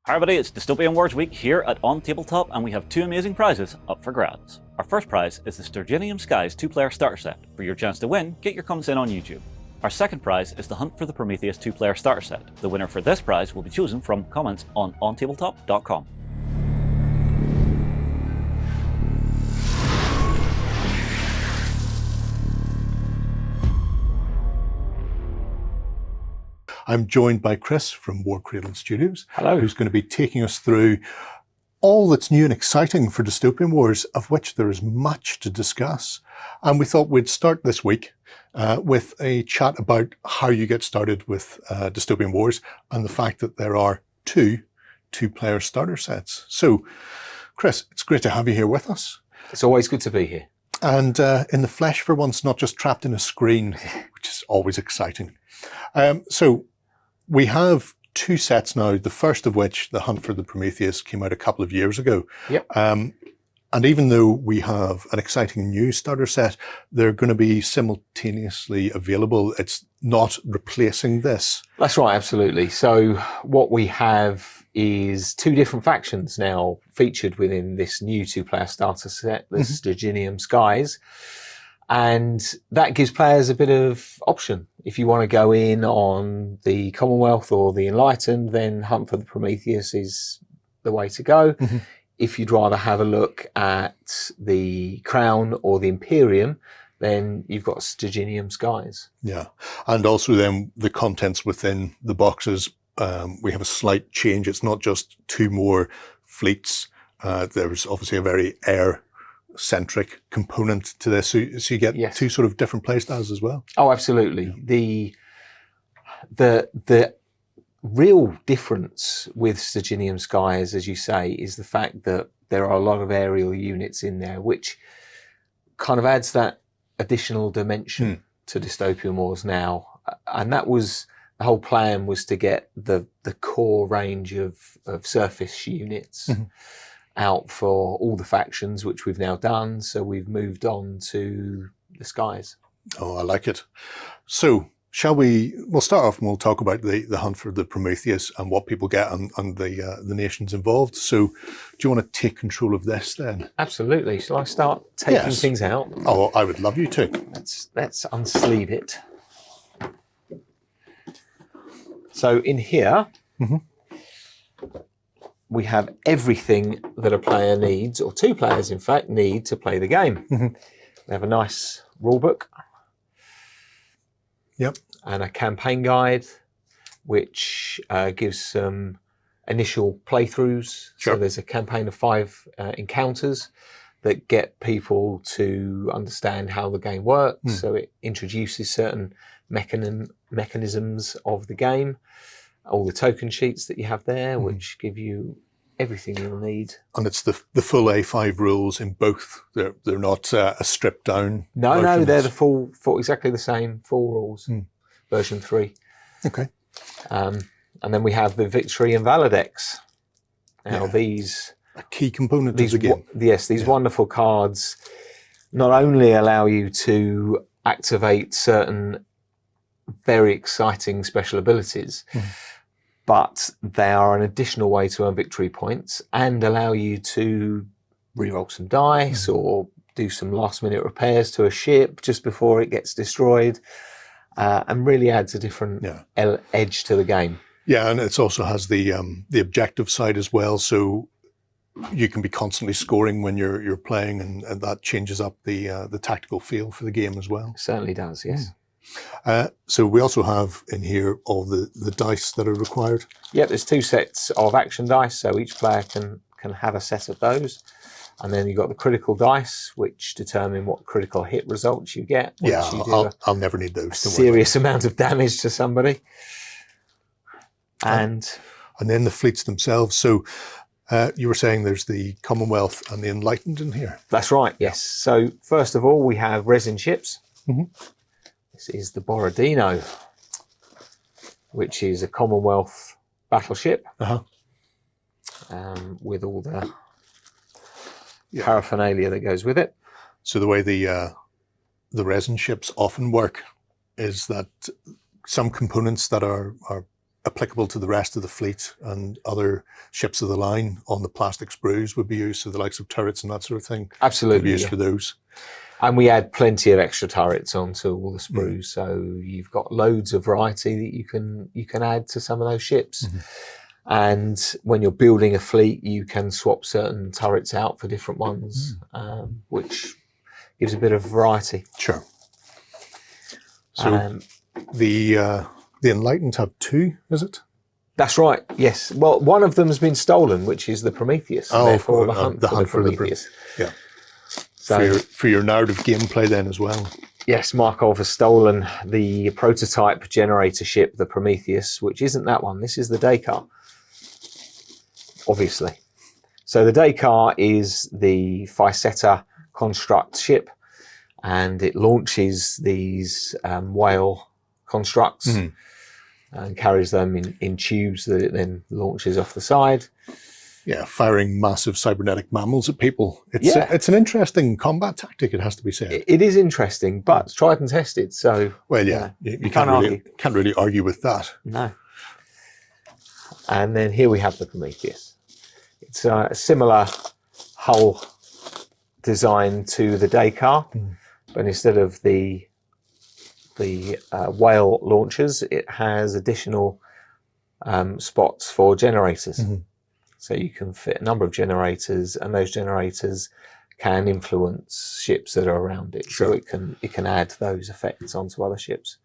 Hi everybody, it's Dystopian Wars week here at OnTableTop, and we have two amazing prizes up for grabs. Our first prize is the Sturginium Skies 2-player starter set. For your chance to win, get your comments in on YouTube. Our second prize is the Hunt For The Prometheus 2-player starter set. The winner for this prize will be chosen from comments on OnTableTop.com. I'm joined by Chris from Warcradle Studios. Hello. Who's going to be taking us through all that's new and exciting for Dystopian Wars, of which there is much to discuss. And we thought we'd start this week with a chat about how you get started with Dystopian Wars and the fact that there are two-player starter sets. So, Chris, it's great to have you here with us. It's always good to be here. And in the flesh for once, not just trapped in a screen, which is always exciting. So we have two sets now, the first of which, the Hunt for the Prometheus, came out a couple of years ago. Yep. And even though we have an exciting new starter set, they're going to be simultaneously available. It's not replacing this. That's right, absolutely. So what we have is two different factions now featured within this new two-player starter set, the Sturginium Skies. And that gives players a bit of option. If you want to go in on the Commonwealth or the Enlightened, then Hunt for the Prometheus is the way to go. If you'd rather have a look at the Crown or the Imperium, then you've got Sturginium Skies. Yeah. And also then the contents within the boxes, we have a slight change. It's not just two more fleets. There's obviously a very air-centric component to this. So you get two sort of different play styles as well. Oh, absolutely. The real difference with Sturginium Skies, as you say, is the fact that there are a lot of aerial units in there, which kind of adds that additional dimension to Dystopian Wars now. And that was, the whole plan was to get the core range of surface units out for all the factions, which we've now done. So we've moved on to the skies. Oh, I like it. So we'll start off and we'll talk about the Hunt for the Prometheus and what people get and the nations involved. So do you want to take control of this then? Absolutely. Shall I start taking things out? Oh, I would love you to. Let's unsleeve it. So in here, we have everything that a player needs, or two players in fact, need to play the game. We have a nice rule book. Yep. And a campaign guide, which gives some initial playthroughs. Sure. So there's a campaign of 5 encounters that get people to understand how the game works. So it introduces certain mechanisms of the game. All the token sheets that you have there, which give you everything you'll need. And it's the full A5 rules in both. They're not a stripped down. No, they're the full exactly the same full rules. Version 3. Okay. And then we have the Victory and Validex. Now these a key component of the game. These wonderful cards not only allow you to activate certain very exciting special abilities, but they are an additional way to earn victory points and allow you to reroll some dice or do some last minute repairs to a ship just before it gets destroyed, and really adds a different edge to the game. Yeah, and it also has the objective side as well, so you can be constantly scoring when you're playing, and that changes up the tactical feel for the game as well. It certainly does, yes. So we also have in here all the dice that are required. Yeah, there's 2 sets of action dice, so each player can have a set of those. And then you've got the critical dice, which determine what critical hit results you get. I'll never need those. Serious amount of damage to somebody. And then the fleets themselves. So you were saying there's the Commonwealth and the Enlightened in here. That's right, yes. So first of all, we have resin ships. This is the Borodino, which is a Commonwealth battleship with all the paraphernalia that goes with it. So the way the resin ships often work is that some components that are applicable to the rest of the fleet, and other ships of the line on the plastic sprues would be used, so the likes of turrets and that sort of thing. Absolutely, could be used for those. And we add plenty of extra turrets onto all the sprues, so you've got loads of variety that you can add to some of those ships. And when you're building a fleet, you can swap certain turrets out for different ones, which gives a bit of variety. Sure. So the Enlightened have 2, is it? That's right. Yes. Well, one of them has been stolen, which is the Prometheus. Oh, therefore the Hunt for the Prometheus. Yeah. So, for your narrative gameplay then as well. Yes, Markov has stolen the prototype generator ship, the Prometheus, which isn't that one. This is the Dakar, obviously. So the Dakar is the Ficetta construct ship, and it launches these whale constructs and carries them in tubes that it then launches off the side. Yeah, firing massive cybernetic mammals at people. It's an interesting combat tactic, it has to be said. It is interesting, but it's tried and tested. So, well, yeah, you can't really argue with that. No. And then here we have the Prometheus. It's a similar hull design to the Dakar, but instead of the whale launchers, it has additional spots for generators. So you can fit a number of generators, and those generators can influence ships that are around it. Sure. So it can add those effects onto other ships.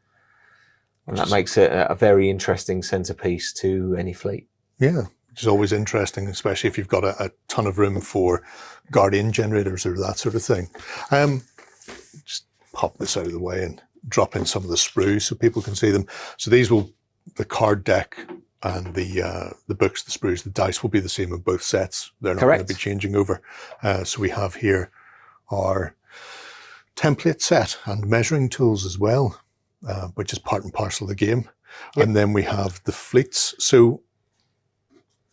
And that makes it a very interesting centerpiece to any fleet. Yeah, which is always interesting, especially if you've got a ton of room for Guardian generators or that sort of thing. Just pop this out of the way and drop in some of the sprues so people can see them. So these the card deck and the books, the sprues, the dice will be the same in both sets. They're not going to be changing over. So we have here our template set and measuring tools as well, which is part and parcel of the game. Yep. And then we have the fleets. So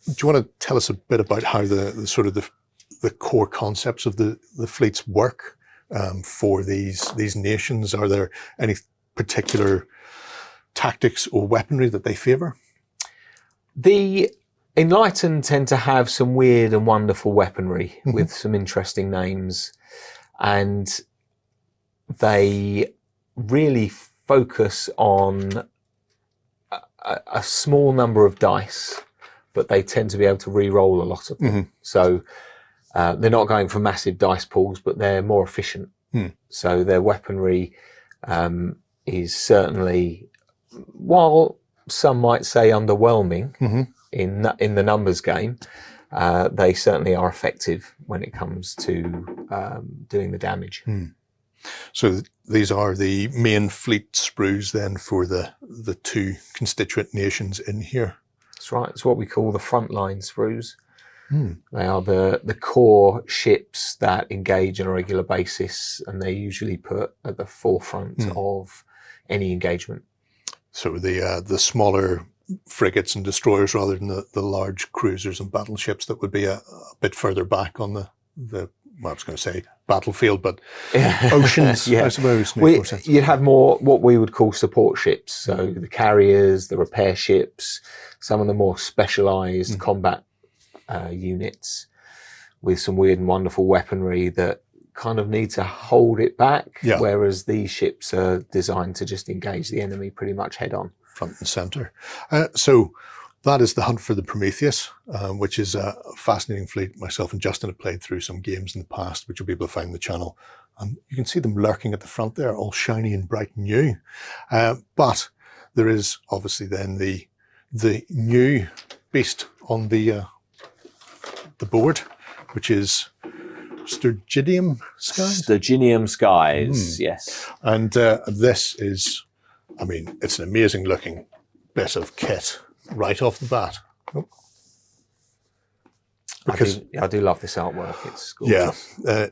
do you want to tell us a bit about how the sort of the core concepts of the fleets work for these nations? Are there any particular tactics or weaponry that they favour? The Enlightened tend to have some weird and wonderful weaponry with some interesting names, and they really focus on a small number of dice, but they tend to be able to re-roll a lot of them. So they're not going for massive dice pools, but they're more efficient. So their weaponry is certainly, while some might say underwhelming in the numbers game, they certainly are effective when it comes to doing the damage. So these are the main fleet sprues then for the 2 constituent nations in here. That's right. It's what we call the frontline sprues. They are the core ships that engage on a regular basis, and they're usually put at the forefront of any engagement. So the smaller frigates and destroyers rather than the large cruisers and battleships that would be a bit further back on the well, I was going to say battlefield, but oceans, I suppose. You'd have more what we would call support ships. So the carriers, the repair ships, some of the more specialised combat units with some weird and wonderful weaponry that kind of need to hold it back, whereas these ships are designed to just engage the enemy pretty much head on. Front and centre. So that is the Hunt for the Prometheus, which is a fascinating fleet. Myself and Justin have played through some games in the past, which you'll be able to find on the channel. And you can see them lurking at the front there, all shiny and bright and new. But there is obviously then the new beast on the board, which is Sturginium Skies? Sturginium Skies, yes. And this is, I mean, it's an amazing looking bit of kit right off the bat. Because I do love this artwork. It's gorgeous. Yeah,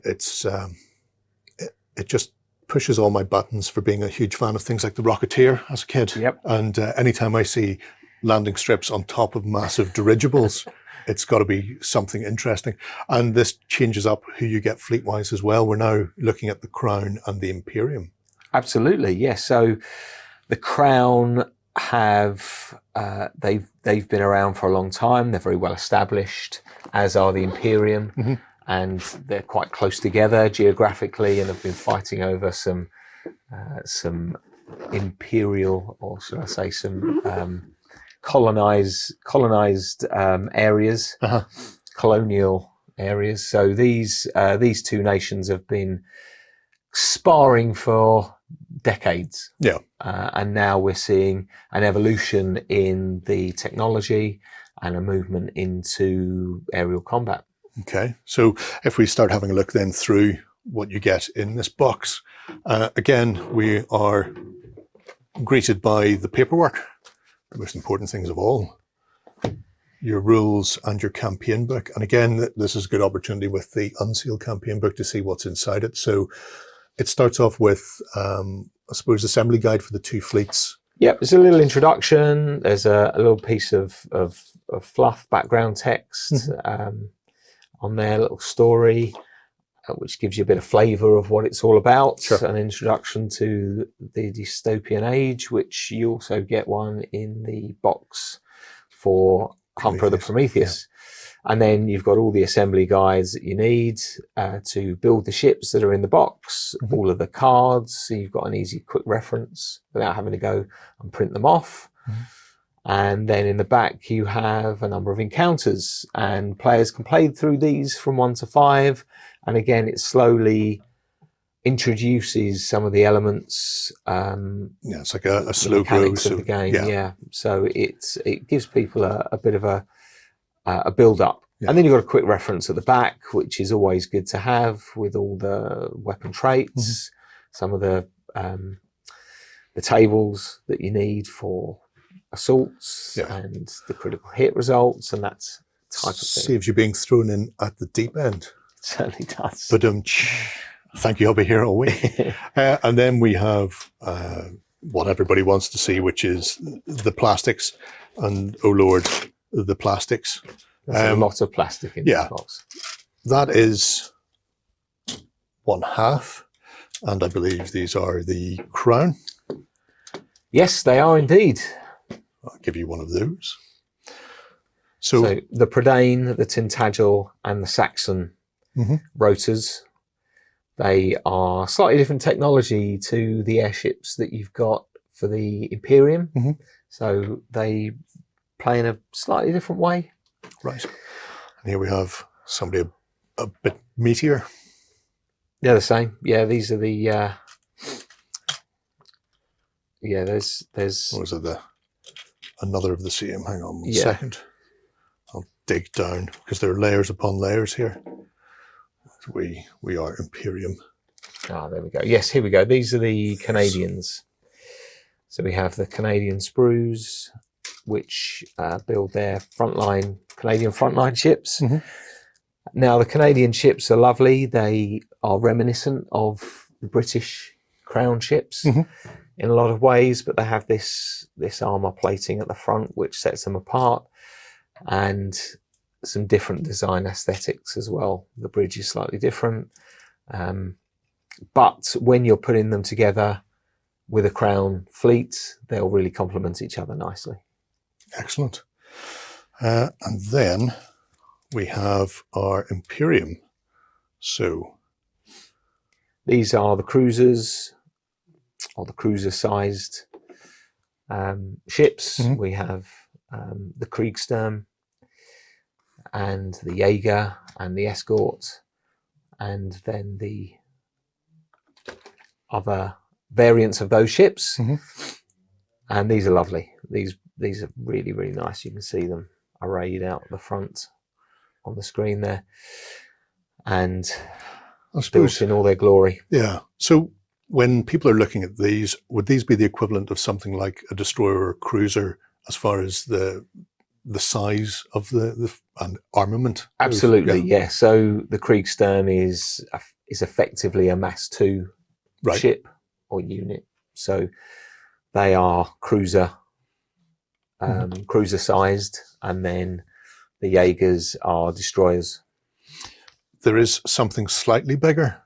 it just pushes all my buttons for being a huge fan of things like the Rocketeer as a kid. Yep. And anytime I see landing strips on top of massive dirigibles, it's got to be something interesting. And this changes up who you get fleet-wise as well. We're now looking at the Crown and the Imperium. Absolutely, yes. So the Crown have they've been around for a long time. They're very well established, as are the Imperium, and they're quite close together geographically, and have been fighting over some imperial, or should I say, some colonized areas, colonial areas. So these two nations have been sparring for decades. Yeah. And now we're seeing an evolution in the technology and a movement into aerial combat. Okay, so if we start having a look then through what you get in this box, again, we are greeted by the paperwork, the most important things of all, your rules and your campaign book. And again, this is a good opportunity with the unsealed campaign book to see what's inside it. So it starts off with, I suppose, assembly guide for the two fleets. Yep, there's a little introduction. There's a little piece of fluff background text on there, a little story, which gives you a bit of flavour of what it's all about. Sure. An introduction to the dystopian age, which you also get one in the box for Hunt For The Prometheus. Yeah. And then you've got all the assembly guides that you need to build the ships that are in the box, all of the cards, so you've got an easy, quick reference without having to go and print them off. And then in the back, you have a number of encounters, and players can play through these from 1 to 5. And again, it slowly introduces some of the elements. Yeah, it's like a slow growth of the game. Yeah. So it gives people a bit of a build up. Yeah. And then you've got a quick reference at the back, which is always good to have, with all the weapon traits, some of the tables that you need for assaults, and the critical hit results, and that type of thing. Saves you being thrown in at the deep end. It certainly does. But thank you, I'll be here all week. And then we have what everybody wants to see, which is the plastics. And oh Lord, the plastics. There's a lot of plastic in this box. That is 1/2, and I believe these are the crown. Yes, they are indeed. I'll give you one of those. So the Prydain, the Tintagel, and the Saxon rotors, they are slightly different technology to the airships that you've got for the Imperium. So they play in a slightly different way. Right. And here we have somebody a bit meatier. They're the same. Yeah, these are the there's Or is it another of the same? Hang on one second. I'll dig down, because there are layers upon layers here. We are Imperium. Ah, there we go. Yes, here we go. These are the Canadians. So we have the Canadian sprues, which build their Canadian frontline ships. Now, the Canadian ships are lovely. They are reminiscent of the British Crown ships in a lot of ways, but they have this armour plating at the front, which sets them apart, and some different design aesthetics as well. The bridge is slightly different, but when you're putting them together with a Crown fleet, they'll really complement each other nicely. Excellent. And then we have our Imperium. So these are the cruisers, or the cruiser-sized ships. We have the Kriegssturm, and the Jaeger, and the Escort, and then the other variants of those ships. And these are lovely. These are really, really nice. You can see them arrayed out the front on the screen there, and I suppose built in all their glory. Yeah. So when people are looking at these, would these be the equivalent of something like a destroyer or cruiser as far as the size of the and armament? Absolutely, yeah. So the Kriegssturm is effectively a Mass 2 ship or unit. So they are cruiser sized, and then the Jaegers are destroyers. There is something slightly bigger.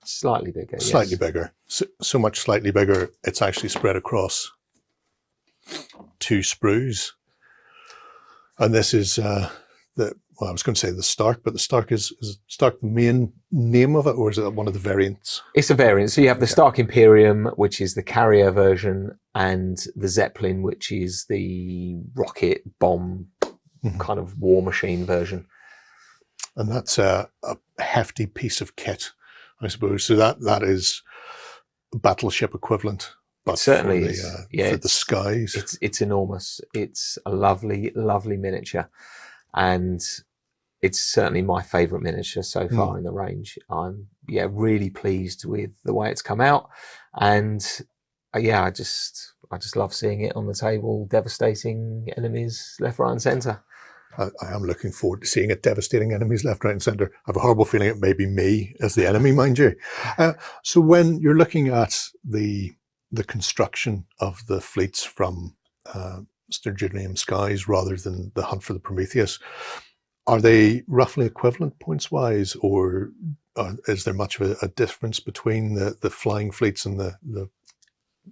Slightly bigger. Slightly bigger. So much slightly bigger, it's actually spread across two sprues. And this is well, I was going to say the Stark, but the Stark is Stark the main name of it, or is it one of the variants? It's a variant. So you have the Stark Imperium, which is the carrier version, and the Zeppelin, which is the rocket bomb kind of war machine version. And that's a hefty piece of kit, I suppose. So that is a battleship equivalent. But it certainly for the, is. Yeah, for the Skies. It's enormous. It's a lovely, lovely miniature. And it's certainly my favourite miniature so far in the range. I'm really pleased with the way it's come out, and I just love seeing it on the table, devastating enemies left, right, and centre. I am looking forward to seeing it devastating enemies left, right, and centre. I have a horrible feeling it may be me as the enemy, mind you. So when you're looking at the construction of the fleets from Sturginium Skies rather than the Hunt for the Prometheus, are they roughly equivalent points-wise, or is there much of a difference between the flying fleets and the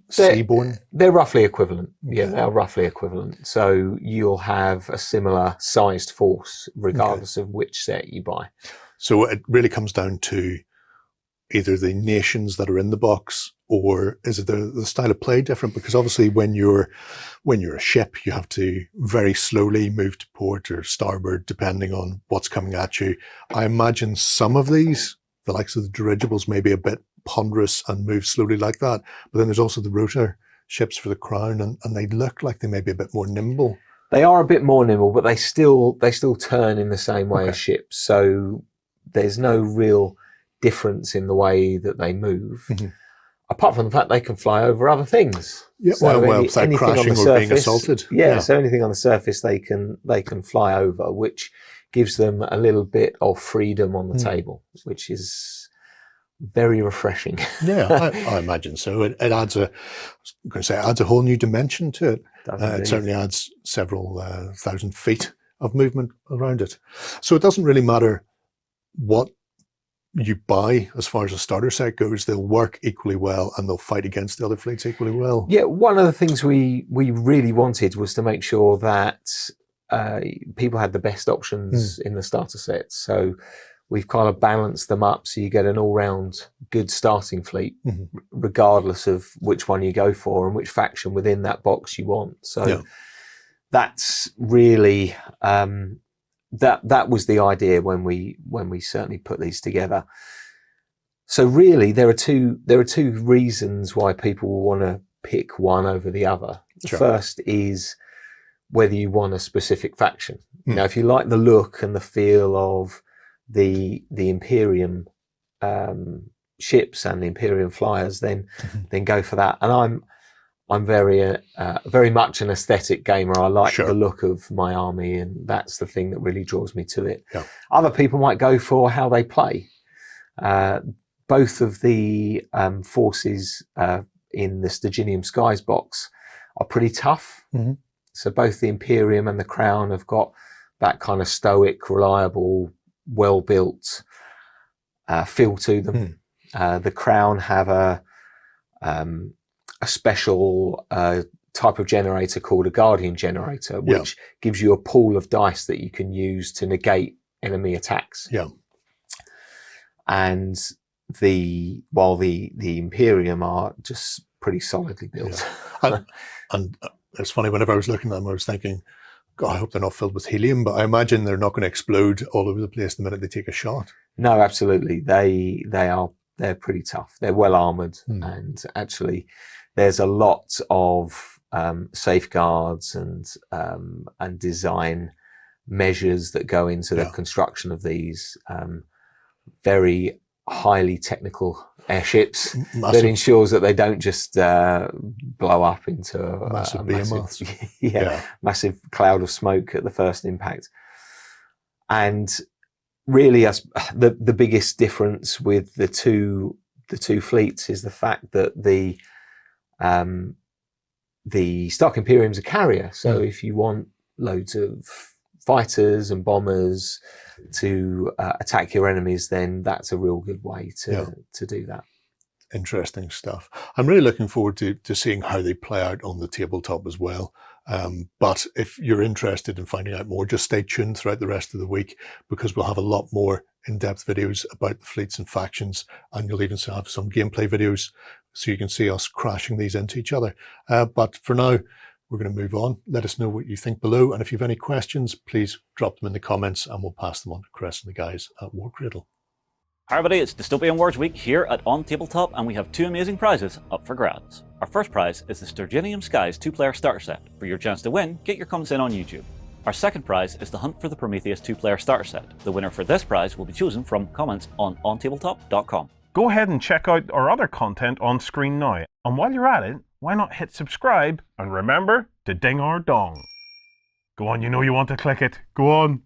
seaborne? They're roughly equivalent. Yeah, they're roughly equivalent. So you'll have a similar sized force regardless of which set you buy. So it really comes down to either the nations that are in the box, or is it the style of play different? Because obviously when you're a ship, you have to very slowly move to port or starboard, depending on what's coming at you. I imagine some of these, the likes of the dirigibles, may be a bit ponderous and move slowly like that. But then there's also the rotor ships for the Crown, and they look like they may be a bit more nimble. They are a bit more nimble, but they still turn in the same way as ships. So there's no real difference in the way that they move, apart from the fact they can fly over other things. Yeah, so without crashing or being assaulted. So anything on the surface they can fly over, which gives them a little bit of freedom on the table, which is very refreshing. Yeah, I imagine so. It adds it adds a whole new dimension to it. It certainly adds several thousand feet of movement around it. So it doesn't really matter what you buy as far as a starter set goes, they'll work equally well and they'll fight against the other fleets equally well. Yeah, one of the things we really wanted was to make sure that people had the best options in the starter sets. So we've kind of balanced them up so you get an all-round good starting fleet, regardless of which one you go for and which faction within that box you want. So that's really that was the idea when we certainly put these together. So really there are two reasons why people will want to pick one over the other. The first is whether you want a specific faction. Now, if you like the look and the feel of the Imperium ships and the Imperium flyers, then go for that. And I'm very much an aesthetic gamer. I like the look of my army, and that's the thing that really draws me to it. Other people might go for how they play. Both of the forces in the Sturginium Skies box are pretty tough. So both the Imperium and the Crown have got that kind of stoic, reliable, well-built feel to them. The Crown have a special type of generator called a Guardian generator, which gives you a pool of dice that you can use to negate enemy attacks. And while the Imperium are just pretty solidly built. And it's funny, whenever I was looking at them, I was thinking, God, I hope they're not filled with helium, but I imagine they're not going to explode all over the place the minute they take a shot. No, absolutely. They're pretty tough. They're well armored, and actually there's a lot of safeguards and design measures that go into the construction of these very highly technical airships that ensures that they don't just blow up into a massive cloud of smoke at the first impact. And really, the biggest difference with the two fleets is the fact that the Stark Imperium's a carrier. So if you want loads of fighters and bombers to attack your enemies, then that's a real good way to do that. interesting stuff. I'm really looking forward to seeing how they play out on the tabletop as well. But if you're interested in finding out more, just stay tuned throughout the rest of the week, because we'll have a lot more in-depth videos about the fleets and factions, and you'll even have some gameplay videos so you can see us crashing these into each other. But for now, we're going to move on. Let us know what you think below, and if you have any questions, please drop them in the comments and we'll pass them on to Chris and the guys at Warcradle. Hi everybody, it's Dystopian Wars week here at OnTableTop, and we have two amazing prizes up for grabs. Our first prize is the Sturginium Skies 2-player starter set. For your chance to win, get your comments in on YouTube. Our second prize is the Hunt For The Prometheus 2-player starter set. The winner for this prize will be chosen from comments on OnTableTop.com. Go ahead and check out our other content on screen now. And while you're at it, why not hit subscribe and remember to ding our dong. Go on, you know you want to click it. Go on.